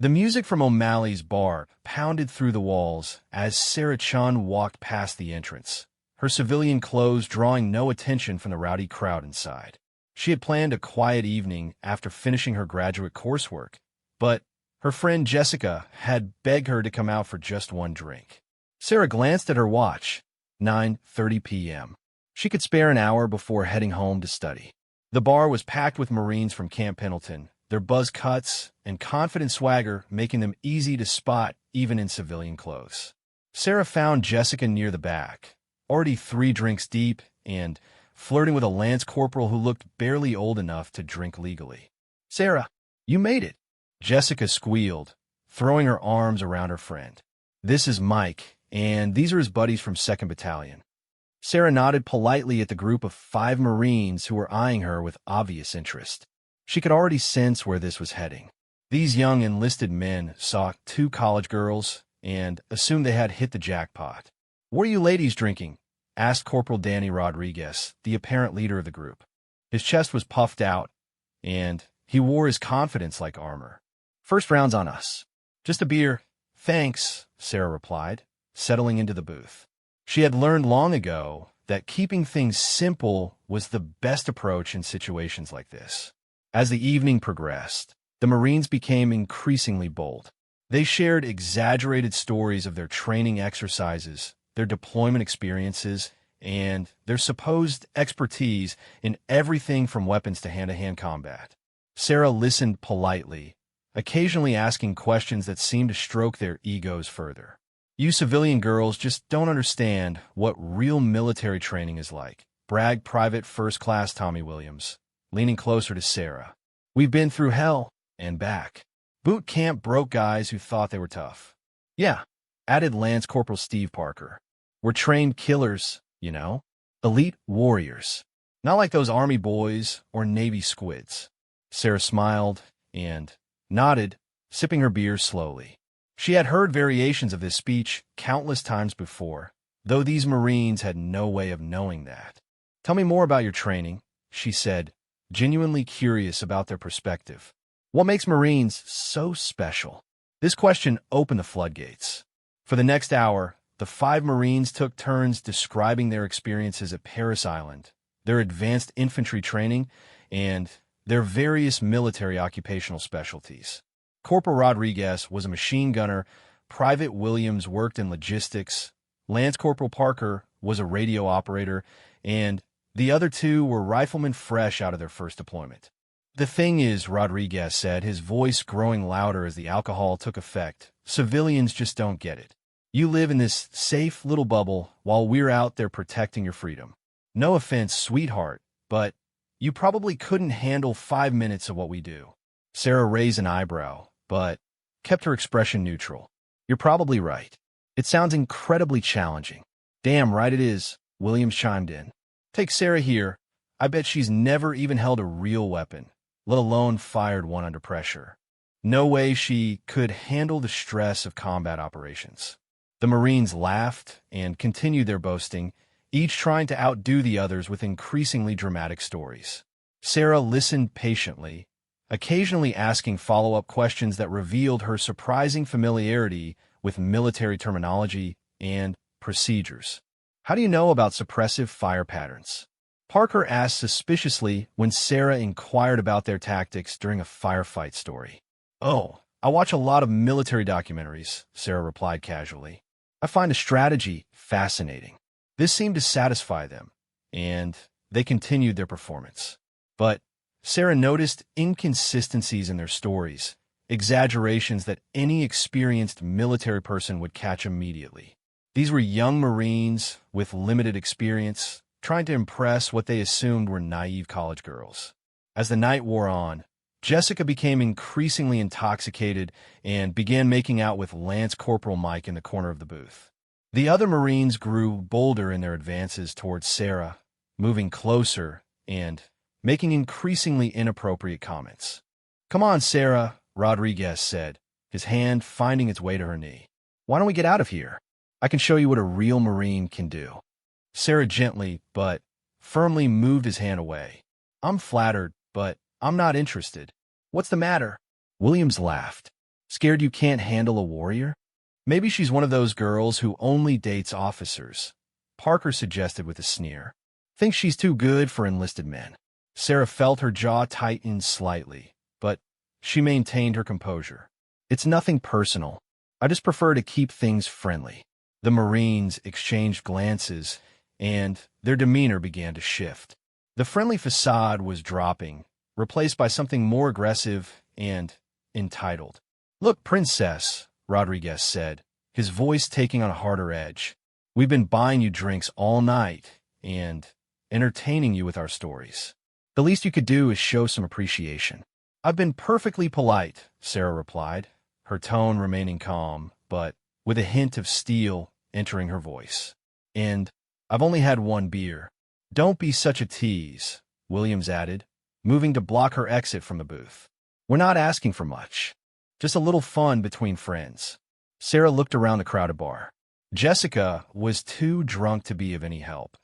The music from O'Malley's bar pounded through the walls as Sarah Chun walked past the entrance, her civilian clothes drawing no attention from the rowdy crowd inside. She had planned a quiet evening after finishing her graduate coursework, but her friend Jessica had begged her to come out for just one drink. Sarah glanced at her watch, 9:30 p.m. She could spare an hour before heading home to study. The bar was packed with Marines from Camp Pendleton, their buzz cuts and confident swagger making them easy to spot even in civilian clothes. Sarah found Jessica near the back, already 3 drinks deep and flirting with a lance corporal who looked barely old enough to drink legally. "Sarah, you made it," Jessica squealed, throwing her arms around her friend. "This is Mike, and these are his buddies from 2nd Battalion. Sarah nodded politely at the group of 5 Marines who were eyeing her with obvious interest. She could already sense where this was heading. These young enlisted men saw 2 college girls and assumed they had hit the jackpot. "What are you ladies drinking?" asked Corporal Danny Rodriguez, the apparent leader of the group. His chest was puffed out, and he wore his confidence like armor. "First round's on us." "Just a beer, thanks," Sarah replied, settling into the booth. She had learned long ago that keeping things simple was the best approach in situations like this. As the evening progressed, the Marines became increasingly bold. They shared exaggerated stories of their training exercises, their deployment experiences, and their supposed expertise in everything from weapons to hand-to-hand combat. Sarah listened politely, occasionally asking questions that seemed to stroke their egos further. "You civilian girls just don't understand what real military training is like," bragged Private First Class Tommy Williams, leaning closer to Sarah. "We've been through hell and back. Boot camp broke guys who thought they were tough." "Yeah," added Lance Corporal Steve Parker. "We're trained killers, you know? Elite warriors. Not like those Army boys or Navy squids." Sarah smiled and nodded, sipping her beer slowly. She had heard variations of this speech countless times before, though these Marines had no way of knowing that. "Tell me more about your training," she said, genuinely curious about their perspective. "What makes Marines so special?" This question opened the floodgates. For the next hour, the 5 Marines took turns describing their experiences at Paris Island, their advanced infantry training, and their various military occupational specialties. Corporal Rodriguez was a machine gunner, Private Williams worked in logistics, Lance Corporal Parker was a radio operator, and the other 2 were riflemen fresh out of their first deployment. "The thing is," Rodriguez said, his voice growing louder as the alcohol took effect, "civilians just don't get it. You live in this safe little bubble while we're out there protecting your freedom. No offense, sweetheart, but you probably couldn't handle 5 minutes of what we do." Sarah raised an eyebrow, but kept her expression neutral. "You're probably right. It sounds incredibly challenging." "Damn right it is," Williams chimed in. "Take Sarah here. I bet she's never even held a real weapon, let alone fired one under pressure. No way she could handle the stress of combat operations." The Marines laughed and continued their boasting, each trying to outdo the others with increasingly dramatic stories. Sarah listened patiently, occasionally asking follow-up questions that revealed her surprising familiarity with military terminology and procedures. "How do you know about suppressive fire patterns?" Parker asked suspiciously when Sarah inquired about their tactics during a firefight story. "Oh, I watch a lot of military documentaries," Sarah replied casually. "I find a strategy fascinating." This seemed to satisfy them, and they continued their performance. But Sarah noticed inconsistencies in their stories, exaggerations that any experienced military person would catch immediately. These were young Marines with limited experience, trying to impress what they assumed were naive college girls. As the night wore on, Jessica became increasingly intoxicated and began making out with Lance Corporal Mike in the corner of the booth. The other Marines grew bolder in their advances towards Sarah, moving closer and making increasingly inappropriate comments. "Come on, Sarah," Rodriguez said, his hand finding its way to her knee. "Why don't we get out of here? I can show you what a real Marine can do." Sarah gently but firmly moved his hand away. "I'm flattered, but I'm not interested." "What's the matter?" Williams laughed. Scared you can't handle a warrior? Maybe she's one of those girls who only dates officers, Parker suggested with a sneer. Thinks she's too good for enlisted men. Sarah felt her jaw tighten slightly, but she maintained her composure. It's nothing personal. I just prefer to keep things friendly. The Marines exchanged glances, and their demeanor began to shift. The friendly facade was dropping, replaced by something more aggressive and entitled. Look, Princess, Rodriguez said, his voice taking on a harder edge. We've been buying you drinks all night and entertaining you with our stories. The least you could do is show some appreciation. I've been perfectly polite, Sarah replied, her tone remaining calm, but with a hint of steel entering her voice. And I've only had one beer. Don't be such a tease, Williams added, moving to block her exit from the booth. We're not asking for much. Just a little fun between friends. Sarah looked around the crowded bar. Jessica was too drunk to be of any help,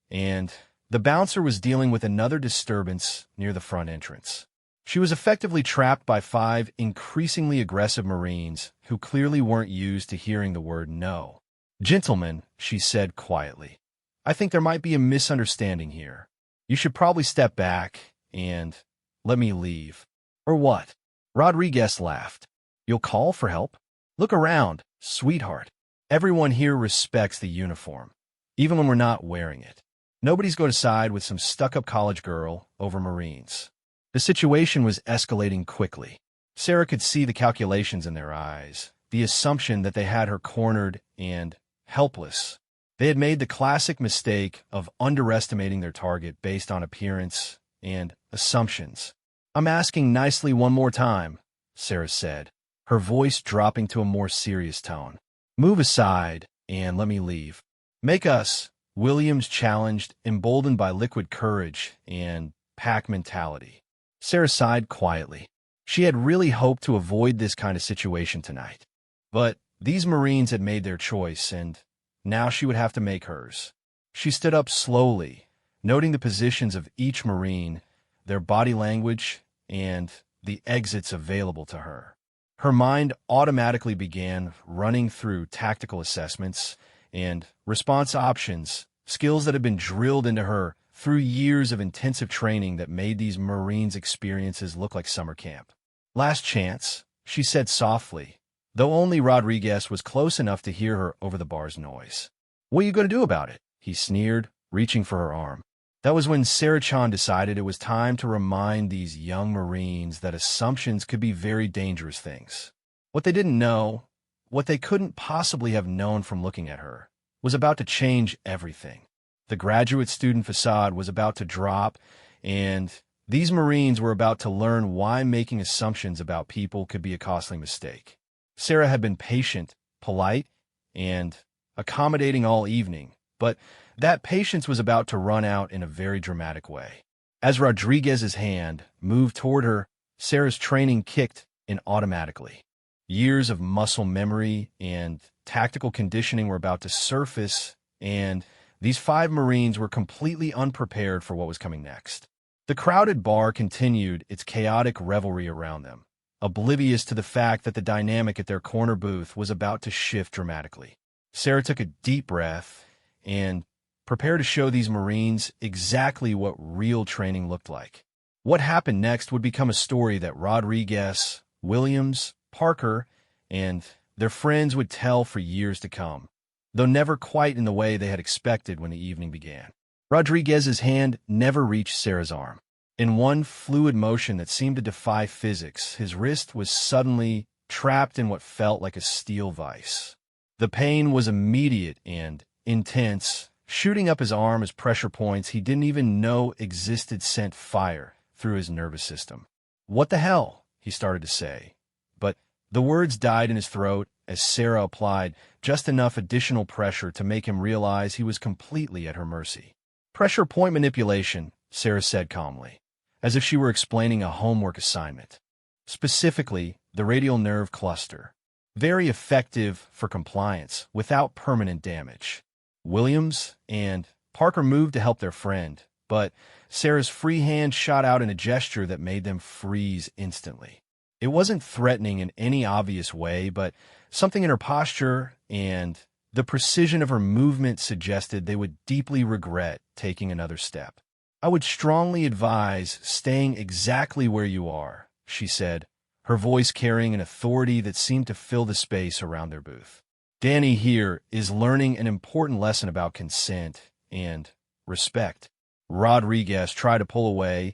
and the bouncer was dealing with another disturbance near the front entrance. She was effectively trapped by 5 increasingly aggressive Marines who clearly weren't used to hearing the word no. Gentlemen, she said quietly, I think there might be a misunderstanding here. You should probably step back and let me leave. Or what? Rodriguez laughed. You'll call for help? Look around, sweetheart. Everyone here respects the uniform, even when we're not wearing it. Nobody's going to side with some stuck-up college girl over Marines. The situation was escalating quickly. Sarah could see the calculations in their eyes, the assumption that they had her cornered and helpless. They had made the classic mistake of underestimating their target based on appearance and assumptions. I'm asking nicely one more time, Sarah said, her voice dropping to a more serious tone. Move aside and let me leave. Make us, Williams challenged, emboldened by liquid courage and pack mentality. Sarah sighed quietly. She had really hoped to avoid this kind of situation tonight. But these Marines had made their choice, and now she would have to make hers. She stood up slowly, noting the positions of each Marine, their body language, and the exits available to her. Her mind automatically began running through tactical assessments and response options, skills that had been drilled into her through years of intensive training that made these Marines' experiences look like summer camp. Last chance, she said softly, though only Rodriguez was close enough to hear her over the bar's noise. What are you going to do about it? He sneered, reaching for her arm. That was when Sarah Chan decided it was time to remind these young Marines that assumptions could be very dangerous things. What they didn't know, what they couldn't possibly have known from looking at her, was about to change everything. The graduate student facade was about to drop, and these Marines were about to learn why making assumptions about people could be a costly mistake. Sarah had been patient, polite, and accommodating all evening, but that patience was about to run out in a very dramatic way. As Rodriguez's hand moved toward her, Sarah's training kicked in automatically. Years of muscle memory and tactical conditioning were about to surface, and these 5 Marines were completely unprepared for what was coming next. The crowded bar continued its chaotic revelry around them, oblivious to the fact that the dynamic at their corner booth was about to shift dramatically. Sarah took a deep breath and prepared to show these Marines exactly what real training looked like. What happened next would become a story that Rodriguez, Williams, Parker, and their friends would tell for years to come, though never quite in the way they had expected when the evening began. Rodriguez's hand never reached Sarah's arm. In one fluid motion that seemed to defy physics, his wrist was suddenly trapped in what felt like a steel vise. The pain was immediate and intense, shooting up his arm as pressure points he didn't even know existed sent fire through his nervous system. What the hell? He started to say, but the words died in his throat as Sarah applied just enough additional pressure to make him realize he was completely at her mercy. Pressure point manipulation, Sarah said calmly, as if she were explaining a homework assignment. Specifically, the radial nerve cluster. Very effective for compliance without permanent damage. Williams and Parker moved to help their friend, but Sarah's free hand shot out in a gesture that made them freeze instantly. It wasn't threatening in any obvious way, but something in her posture and the precision of her movement suggested they would deeply regret taking another step. "I would strongly advise staying exactly where you are," she said, her voice carrying an authority that seemed to fill the space around their booth. "Danny here is learning an important lesson about consent and respect." Rodriguez tried to pull away,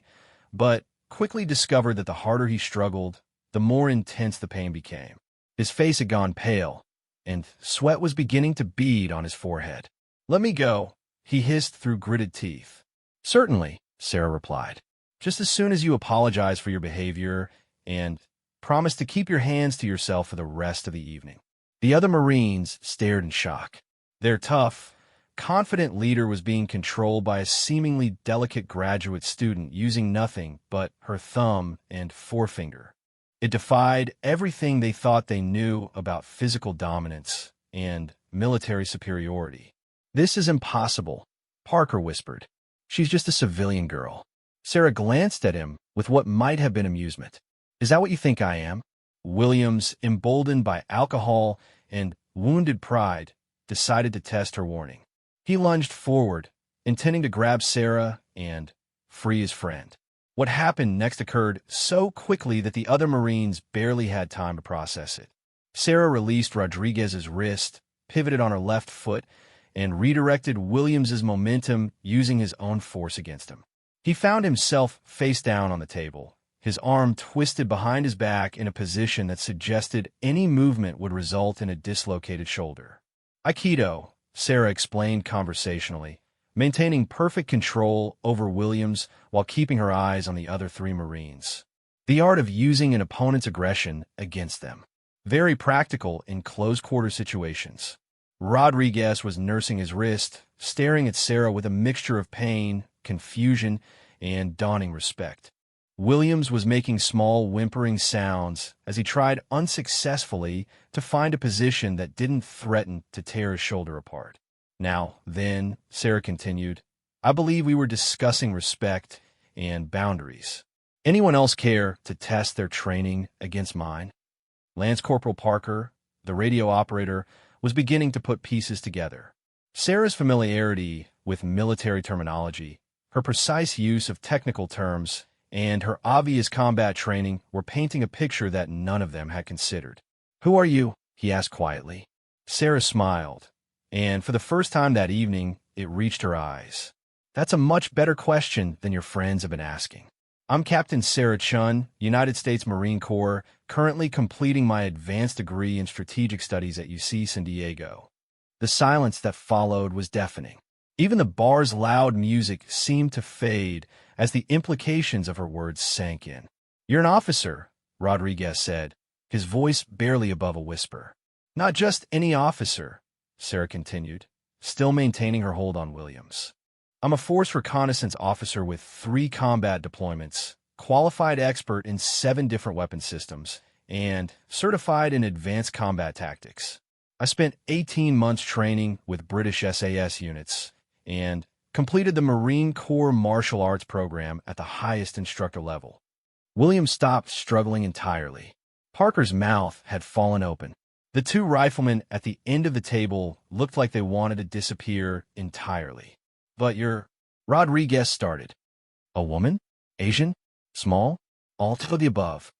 but quickly discovered that the harder he struggled, the more intense the pain became. His face had gone pale, and sweat was beginning to bead on his forehead. "Let me go," he hissed through gritted teeth. "Certainly," Sarah replied. "Just as soon as you apologize for your behavior and promise to keep your hands to yourself for the rest of the evening." The other Marines stared in shock. Their tough, confident leader was being controlled by a seemingly delicate graduate student using nothing but her thumb and forefinger. It defied everything they thought they knew about physical dominance and military superiority. "This is impossible," Parker whispered. "She's just a civilian girl." Sarah glanced at him with what might have been amusement. "Is that what you think I am?" Williams, emboldened by alcohol and wounded pride, decided to test her warning. He lunged forward, intending to grab Sarah and free his friend. What happened next occurred so quickly that the other Marines barely had time to process it. Sarah released Rodriguez's wrist, pivoted on her left foot, and redirected Williams's momentum using his own force against him. He found himself face down on the table, his arm twisted behind his back in a position that suggested any movement would result in a dislocated shoulder. "Aikido," Sarah explained conversationally, maintaining perfect control over Williams while keeping her eyes on the other three Marines. "The art of using an opponent's aggression against them. Very practical in close-quarter situations." Rodriguez was nursing his wrist, staring at Sarah with a mixture of pain, confusion, and dawning respect. Williams was making small, whimpering sounds as he tried unsuccessfully to find a position that didn't threaten to tear his shoulder apart. "Now, then," Sarah continued, "I believe we were discussing respect and boundaries. Anyone else care to test their training against mine?" Lance Corporal Parker, the radio operator, was beginning to put pieces together. Sarah's familiarity with military terminology, her precise use of technical terms, and her obvious combat training were painting a picture that none of them had considered. "Who are you?" he asked quietly. Sarah smiled, and for the first time that evening, it reached her eyes. "That's a much better question than your friends have been asking. I'm Captain Sarah Chun, United States Marine Corps, currently completing my advanced degree in strategic studies at UC San Diego." The silence that followed was deafening. Even the bar's loud music seemed to fade as the implications of her words sank in. "You're an officer," Rodriguez said, his voice barely above a whisper. "Not just any officer," Sarah continued, still maintaining her hold on Williams. "I'm a force reconnaissance officer with 3 combat deployments, qualified expert in 7 different weapon systems, and certified in advanced combat tactics. I spent 18 months training with British SAS units and completed the Marine Corps martial arts program at the highest instructor level." Williams stopped struggling entirely. Parker's mouth had fallen open. The 2 riflemen at the end of the table looked like they wanted to disappear entirely. "But you're—" Rodriguez started. "A woman? Asian? Small? All of the above."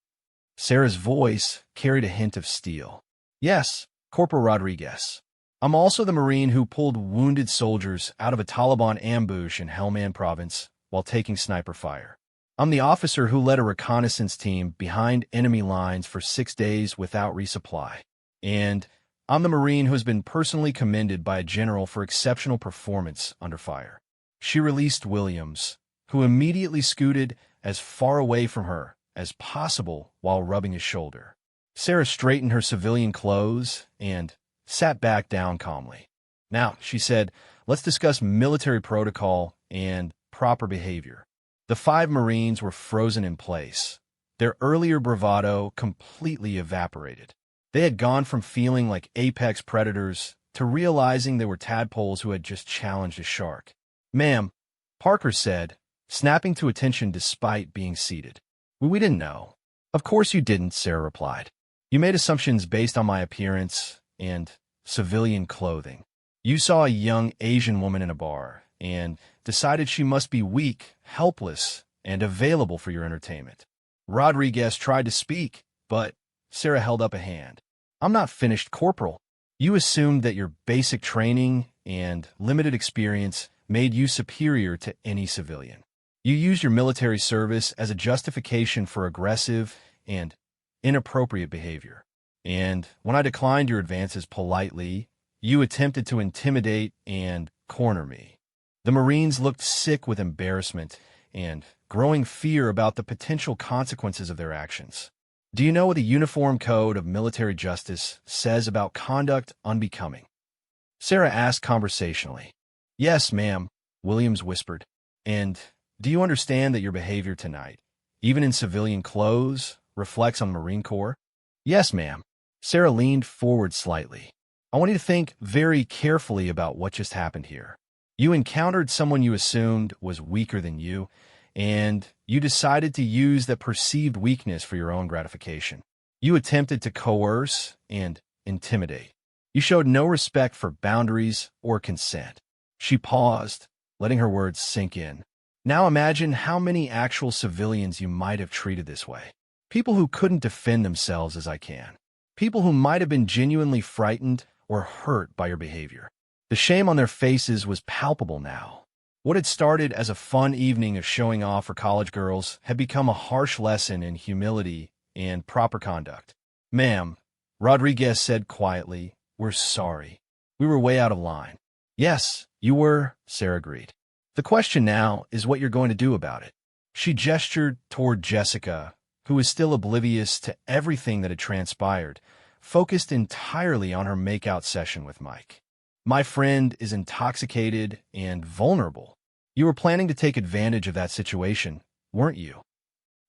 Sarah's voice carried a hint of steel. "Yes, Corporal Rodriguez. I'm also the Marine who pulled wounded soldiers out of a Taliban ambush in Helmand Province while taking sniper fire. I'm the officer who led a reconnaissance team behind enemy lines for 6 days without resupply. And I'm the Marine who has been personally commended by a general for exceptional performance under fire." She released Williams, who immediately scooted as far away from her as possible while rubbing his shoulder. Sarah straightened her civilian clothes and sat back down calmly. "Now," she said, "let's discuss military protocol and proper behavior." The 5 Marines were frozen in place, their earlier bravado completely evaporated. They had gone from feeling like apex predators to realizing they were tadpoles who had just challenged a shark. "Ma'am," Parker said, snapping to attention despite being seated. We didn't know." Of course you didn't, Sarah replied. You made assumptions based on my appearance and civilian clothing. You saw a young Asian woman in a bar and decided she must be weak, helpless, and available for your entertainment. Rodriguez tried to speak, but Sarah held up a hand. I'm not finished, Corporal. You assumed that your basic training and limited experience made you superior to any civilian. You used your military service as a justification for aggressive and inappropriate behavior. And when I declined your advances politely, you attempted to intimidate and corner me. The Marines looked sick with embarrassment and growing fear about the potential consequences of their actions. Do you know what the Uniform Code of Military Justice says about conduct unbecoming? Sarah asked conversationally. Yes, ma'am, Williams whispered. And do you understand that your behavior tonight, even in civilian clothes, reflects on the Marine Corps? Yes, ma'am. Sarah leaned forward slightly. I want you to think very carefully about what just happened here. You encountered someone you assumed was weaker than you, and you decided to use that perceived weakness for your own gratification. You attempted to coerce and intimidate. You showed no respect for boundaries or consent. She paused, letting her words sink in. Now imagine how many actual civilians you might have treated this way. People who couldn't defend themselves as I can. People who might have been genuinely frightened or hurt by your behavior. The shame on their faces was palpable now. What had started as a fun evening of showing off for college girls had become a harsh lesson in humility and proper conduct. Ma'am, Rodriguez said quietly, we're sorry. We were way out of line. Yes, you were, Sarah agreed. The question now is what you're going to do about it. She gestured toward Jessica, who was still oblivious to everything that had transpired, focused entirely on her makeout session with Mike. My friend is intoxicated and vulnerable. You were planning to take advantage of that situation, weren't you?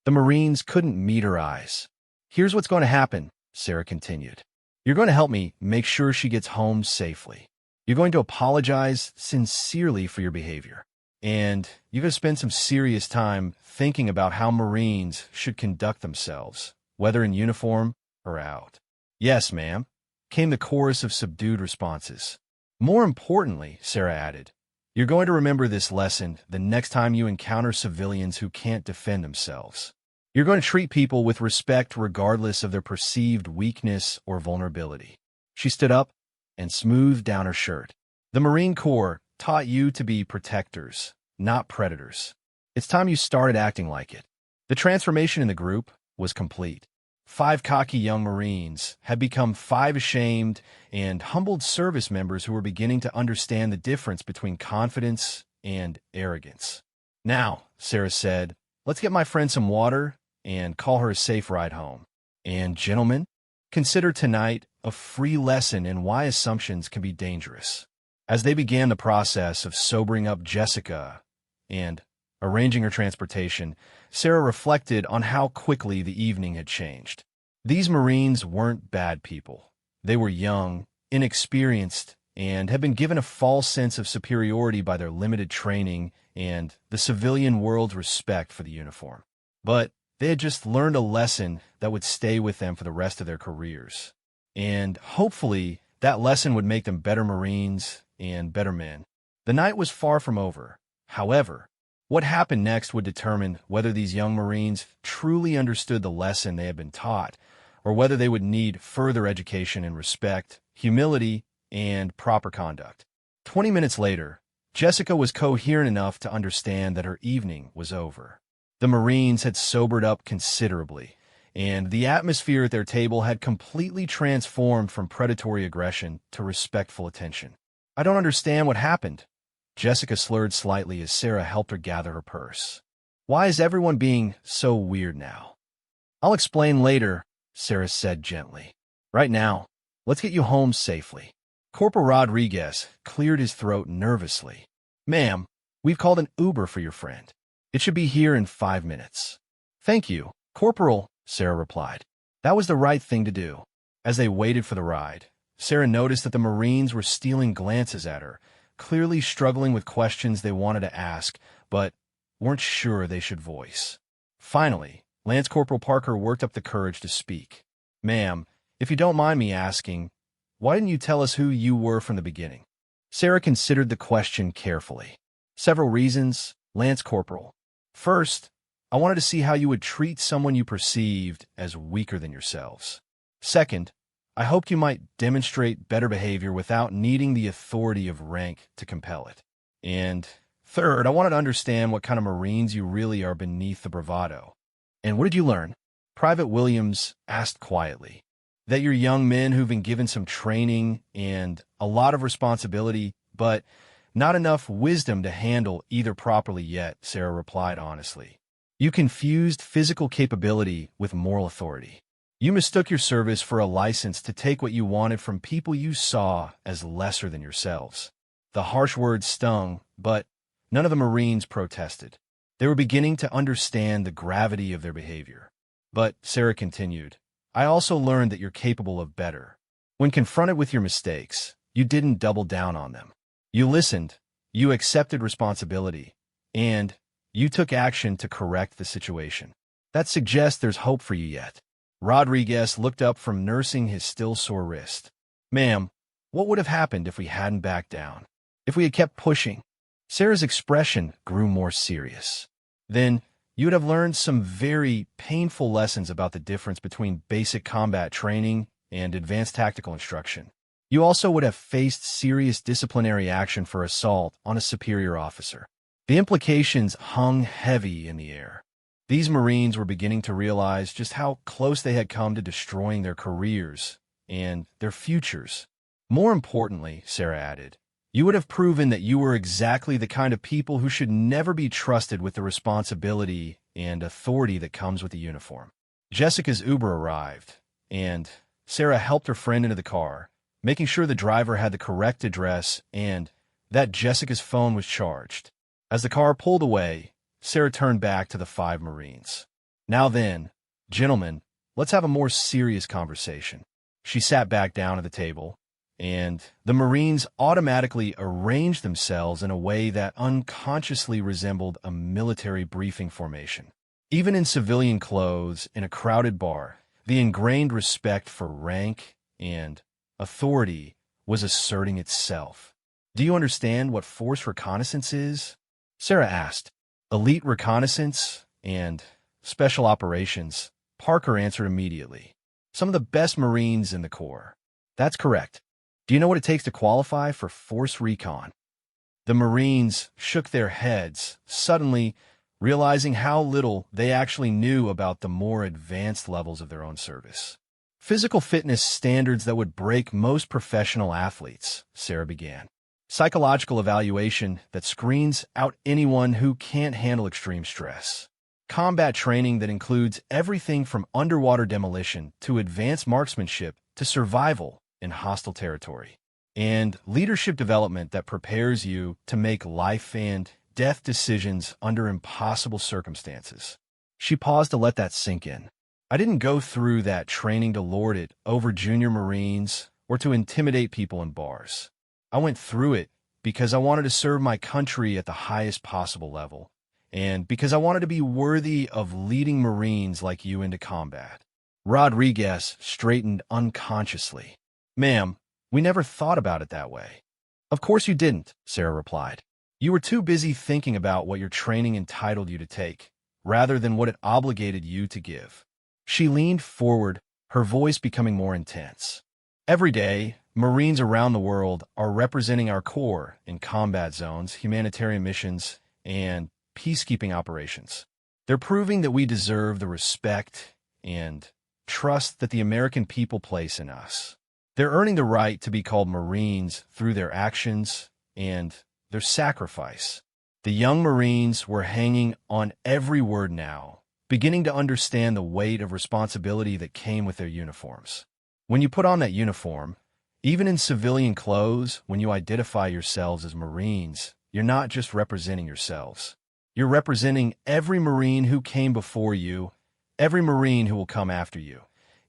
The Marines couldn't meet her eyes. Here's what's going to happen, Sarah continued. You're going to help me make sure she gets home safely. You're going to apologize sincerely for your behavior. And you're going to spend some serious time thinking about how Marines should conduct themselves, whether in uniform or out. Yes, ma'am, came the chorus of subdued responses. More importantly, Sarah added, you're going to remember this lesson the next time you encounter civilians who can't defend themselves. You're going to treat people with respect regardless of their perceived weakness or vulnerability. She stood up and smoothed down her shirt. The Marine Corps taught you to be protectors, not predators. It's time you started acting like it. The transformation in the group was complete. 5 cocky young Marines had become 5 ashamed and humbled service members who were beginning to understand the difference between confidence and arrogance. Now, Sarah said, let's get my friend some water and call her a safe ride home. And gentlemen, consider tonight a free lesson in why assumptions can be dangerous. As they began the process of sobering up Jessica and arranging her transportation, Sarah reflected on how quickly the evening had changed. These Marines weren't bad people. They were young, inexperienced, and had been given a false sense of superiority by their limited training and the civilian world's respect for the uniform. But they had just learned a lesson that would stay with them for the rest of their careers. And hopefully, that lesson would make them better Marines and better men. The night was far from over. However, what happened next would determine whether these young Marines truly understood the lesson they had been taught, or whether they would need further education in respect, humility, and proper conduct. 20 minutes later, Jessica was coherent enough to understand that her evening was over. The Marines had sobered up considerably, and the atmosphere at their table had completely transformed from predatory aggression to respectful attention. I don't understand what happened. Jessica slurred slightly as Sarah helped her gather her purse. Why is everyone being so weird now? I'll explain later, Sarah said gently. Right now, let's get you home safely. Corporal Rodriguez cleared his throat nervously. Ma'am, we've called an Uber for your friend. It should be here in 5 minutes. Thank you, Corporal, Sarah replied. That was the right thing to do. As they waited for the ride, Sarah noticed that the Marines were stealing glances at her, clearly struggling with questions they wanted to ask, but weren't sure they should voice. Finally, Lance Corporal Parker worked up the courage to speak. Ma'am, if you don't mind me asking, why didn't you tell us who you were from the beginning? Sarah considered the question carefully. Several reasons, Lance Corporal. First, I wanted to see how you would treat someone you perceived as weaker than yourselves. Second, I hoped you might demonstrate better behavior without needing the authority of rank to compel it. And third, I wanted to understand what kind of Marines you really are beneath the bravado. And what did you learn? Private Williams asked quietly. That you're young men who've been given some training and a lot of responsibility, but not enough wisdom to handle either properly yet, Sarah replied honestly. You confused physical capability with moral authority. You mistook your service for a license to take what you wanted from people you saw as lesser than yourselves. The harsh words stung, but none of the Marines protested. They were beginning to understand the gravity of their behavior. But, Sarah continued, I also learned that you're capable of better. When confronted with your mistakes, you didn't double down on them. You listened, you accepted responsibility, and you took action to correct the situation. That suggests there's hope for you yet. Rodriguez looked up from nursing his still sore wrist. Ma'am, what would have happened if we hadn't backed down? If we had kept pushing? Sarah's expression grew more serious. Then, you would have learned some very painful lessons about the difference between basic combat training and advanced tactical instruction. You also would have faced serious disciplinary action for assault on a superior officer. The implications hung heavy in the air. These Marines were beginning to realize just how close they had come to destroying their careers and their futures. More importantly, Sarah added, you would have proven that you were exactly the kind of people who should never be trusted with the responsibility and authority that comes with the uniform. Jessica's Uber arrived, and Sarah helped her friend into the car, making sure the driver had the correct address and that Jessica's phone was charged. As the car pulled away, Sarah turned back to the 5 Marines. Now then, gentlemen, let's have a more serious conversation. She sat back down at the table, and the Marines automatically arranged themselves in a way that unconsciously resembled a military briefing formation. Even in civilian clothes, in a crowded bar, the ingrained respect for rank and authority was asserting itself. Do you understand what force reconnaissance is? Sarah asked. Elite reconnaissance and special operations, Parker answered immediately. Some of the best Marines in the Corps. That's correct. Do you know what it takes to qualify for Force Recon? The Marines shook their heads, suddenly realizing how little they actually knew about the more advanced levels of their own service. Physical fitness standards that would break most professional athletes, Sarah began. Psychological evaluation that screens out anyone who can't handle extreme stress. Combat training that includes everything from underwater demolition to advanced marksmanship to survival in hostile territory, and leadership development that prepares you to make life and death decisions under impossible circumstances. She paused to let that sink in. I didn't go through that training to lord it over junior Marines or to intimidate people in bars. I went through it because I wanted to serve my country at the highest possible level, and because I wanted to be worthy of leading Marines like you into combat. Rodriguez straightened unconsciously. Ma'am, we never thought about it that way. Of course you didn't, Sarah replied. You were too busy thinking about what your training entitled you to take, rather than what it obligated you to give. She leaned forward, her voice becoming more intense. Every day, Marines around the world are representing our Corps in combat zones, humanitarian missions, and peacekeeping operations. They're proving that we deserve the respect and trust that the American people place in us. They're earning the right to be called Marines through their actions and their sacrifice. The young Marines were hanging on every word now, beginning to understand the weight of responsibility that came with their uniforms. When you put on that uniform, even in civilian clothes, when you identify yourselves as Marines, you're not just representing yourselves. You're representing every Marine who came before you, every Marine who will come after you,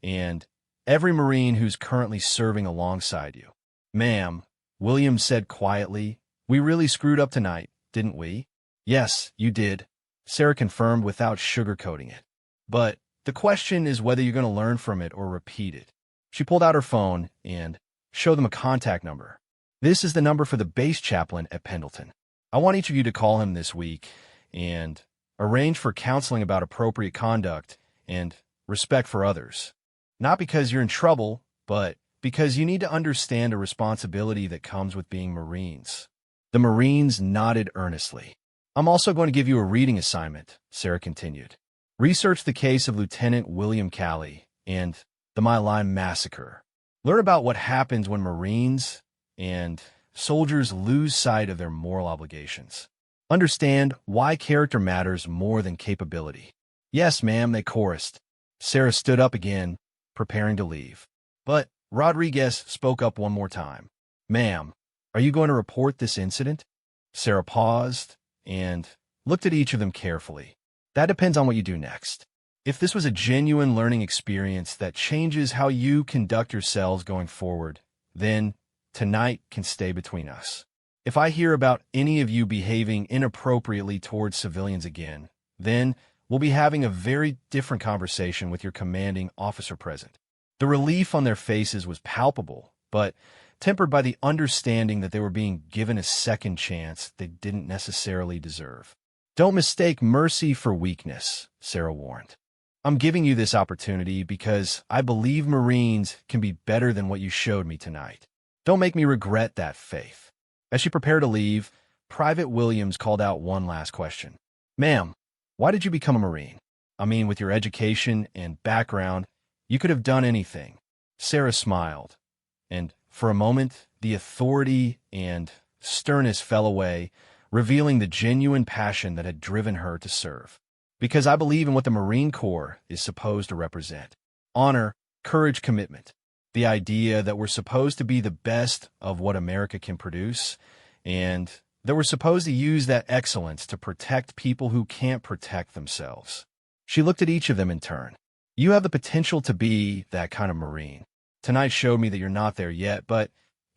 and every Marine who's currently serving alongside you. Ma'am, Williams said quietly, we really screwed up tonight, didn't we? Yes, you did, Sarah confirmed without sugarcoating it. But the question is whether you're going to learn from it or repeat it. She pulled out her phone and showed them a contact number. This is the number for the base chaplain at Pendleton. I want each of you to call him this week and arrange for counseling about appropriate conduct and respect for others. Not because you're in trouble, but because you need to understand a responsibility that comes with being Marines. The Marines nodded earnestly. I'm also going to give you a reading assignment, Sarah continued. Research the case of Lieutenant William Calley and the My Lai massacre. Learn about what happens when Marines and soldiers lose sight of their moral obligations. Understand why character matters more than capability. Yes, ma'am, they chorused. Sarah stood up again, preparing to leave. But Rodriguez spoke up one more time. Ma'am, are you going to report this incident? Sarah paused and looked at each of them carefully. That depends on what you do next. If this was a genuine learning experience that changes how you conduct yourselves going forward, then tonight can stay between us. If I hear about any of you behaving inappropriately towards civilians again, then we'll be having a very different conversation with your commanding officer present. The relief on their faces was palpable, but tempered by the understanding that they were being given a second chance they didn't necessarily deserve. Don't mistake mercy for weakness, Sarah warned. I'm giving you this opportunity because I believe Marines can be better than what you showed me tonight. Don't make me regret that faith. As she prepared to leave, Private Williams called out one last question. Ma'am, why did you become a Marine? I mean, with your education and background, you could have done anything. Sarah smiled, and for a moment, the authority and sternness fell away, revealing the genuine passion that had driven her to serve. Because I believe in what the Marine Corps is supposed to represent. Honor, courage, commitment. The idea that we're supposed to be the best of what America can produce, and that we're supposed to use that excellence to protect people who can't protect themselves. She looked at each of them in turn. You have the potential to be that kind of Marine. Tonight showed me that you're not there yet, but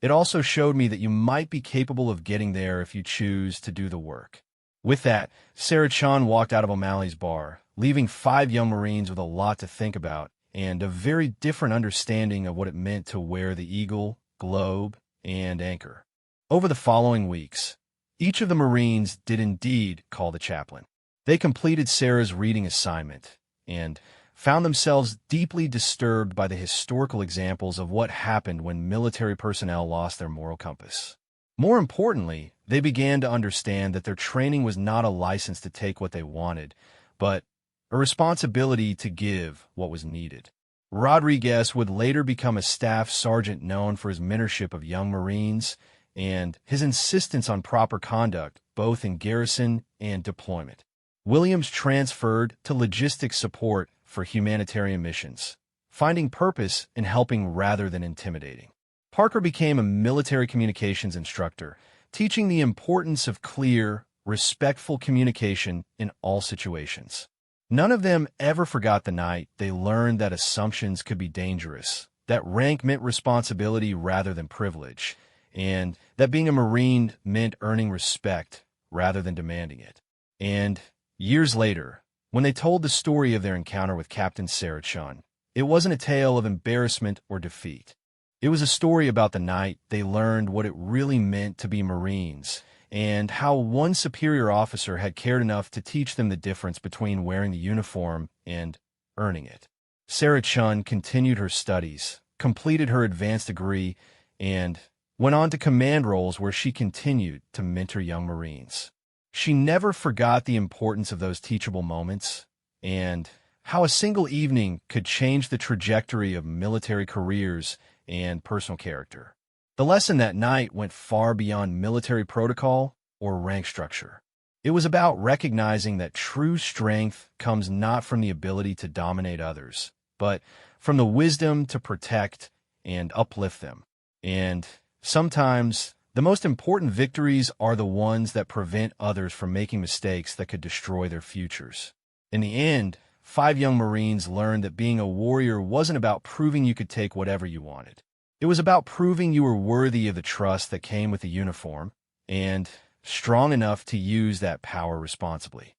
it also showed me that you might be capable of getting there if you choose to do the work. With that, Sarah Chan walked out of O'Malley's bar, leaving 5 young Marines with a lot to think about and a very different understanding of what it meant to wear the eagle, globe, and anchor. Over the following weeks, each of the Marines did indeed call the chaplain. They completed Sarah's reading assignment and found themselves deeply disturbed by the historical examples of what happened when military personnel lost their moral compass. More importantly, they began to understand that their training was not a license to take what they wanted, but a responsibility to give what was needed. Rodriguez would later become a staff sergeant known for his mentorship of young Marines and his insistence on proper conduct, both in garrison and deployment. Williams transferred to logistics support for humanitarian missions, finding purpose in helping rather than intimidating. Parker became a military communications instructor, teaching the importance of clear, respectful communication in all situations. None of them ever forgot the night they learned that assumptions could be dangerous, that rank meant responsibility rather than privilege, and that being a Marine meant earning respect rather than demanding it. And years later, when they told the story of their encounter with Captain Sarah Chun, it wasn't a tale of embarrassment or defeat. It was a story about the night they learned what it really meant to be Marines and how one superior officer had cared enough to teach them the difference between wearing the uniform and earning it. Sarah Chun continued her studies, completed her advanced degree, and went on to command roles where she continued to mentor young Marines. She never forgot the importance of those teachable moments and how a single evening could change the trajectory of military careers and personal character. The lesson that night went far beyond military protocol or rank structure. It was about recognizing that true strength comes not from the ability to dominate others, but from the wisdom to protect and uplift them. And sometimes, the most important victories are the ones that prevent others from making mistakes that could destroy their futures. In the end, 5 young Marines learned that being a warrior wasn't about proving you could take whatever you wanted. It was about proving you were worthy of the trust that came with the uniform and strong enough to use that power responsibly.